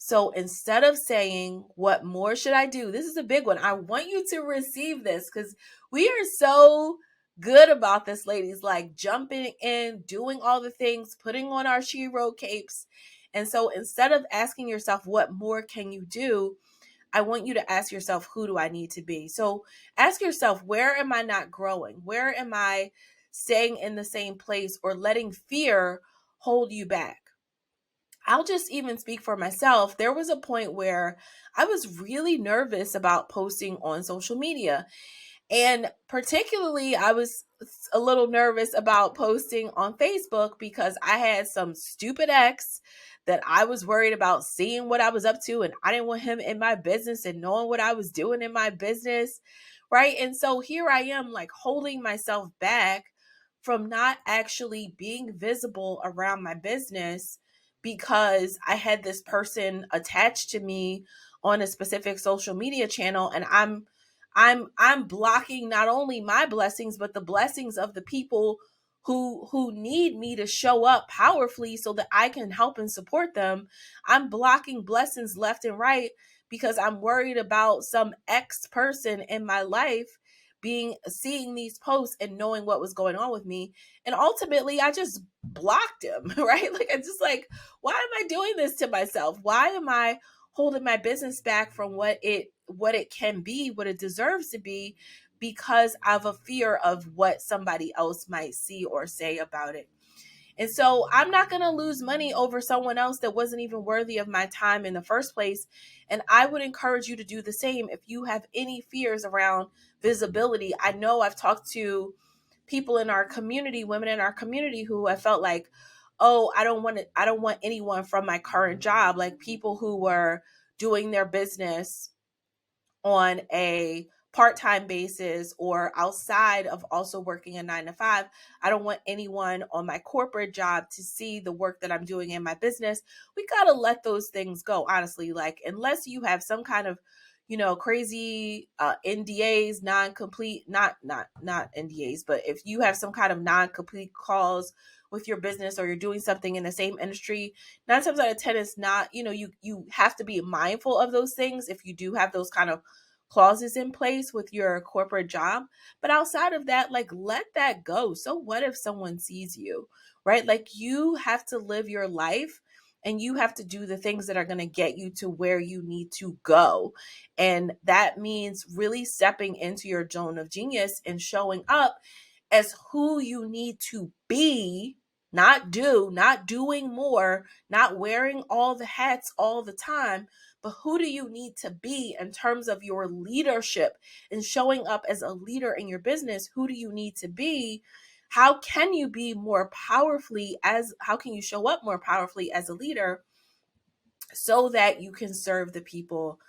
So instead of saying, what more should I do? This is a big one. I want you to receive this because we are so good about this, ladies, like jumping in, doing all the things, putting on our she-ro capes. And so instead of asking yourself, what more can you do? I want you to ask yourself, who do I need to be? So ask yourself, where am I not growing? Where am I staying in the same place or letting fear hold you back? I'll just even speak for myself. There was a point where I was really nervous about posting on social media. And particularly, I was a little nervous about posting on Facebook because I had some stupid ex that I was worried about seeing what I was up to. And I didn't want him in my business and knowing what I was doing in my business. Right. And so here I am, like holding myself back from not actually being visible around my business because I had this person attached to me on a specific social media channel, and I'm blocking not only my blessings but the blessings of the people who need me to show up powerfully so that I can help and support them. I'm blocking blessings left and right because I'm worried about some ex person in my life seeing these posts and knowing what was going on with me. And ultimately I just blocked him, right? Like, I'm just like, why am I doing this to myself? Why am I holding my business back from what it can be, what it deserves to be, because of a fear of what somebody else might see or say about it? And so I'm not going to lose money over someone else that wasn't even worthy of my time in the first place. And I would encourage you to do the same if you have any fears around visibility. I know I've talked to people in our community, women in our community, who have felt like, oh, I don't want anyone from my current job, like people who were doing their business on a part-time basis or outside of also working a 9 to 5. I don't want anyone on my corporate job to see the work that I'm doing in my business. We got to let those things go, honestly. Like, unless you have some kind of, crazy NDAs, non-complete, not NDAs, but if you have some kind of non-complete clause with your business or you're doing something in the same industry, 9 times out of 10, it's not, you have to be mindful of those things if you do have those kind of clauses in place with your corporate job. But outside of that, like, let that go. So what if someone sees you, right? Like, you have to live your life and you have to do the things that are going to get you to where you need to go. And that means really stepping into your zone of genius and showing up as who you need to be, not doing more, not wearing all the hats all the time, but who do you need to be in terms of your leadership and showing up as a leader in your business? Who do you need to be? How can you show up more powerfully as a leader so that you can serve the people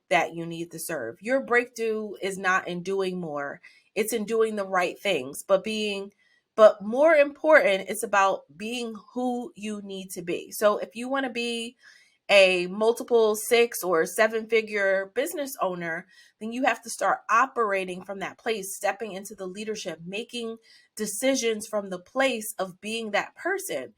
that you need to serve? Your breakthrough is not in doing more. It's in doing the right things, but more important, it's about being who you need to be. So if you want to be a multiple 6 or 7-figure business owner, then you have to start operating from that place, stepping into the leadership, making decisions from the place of being that person.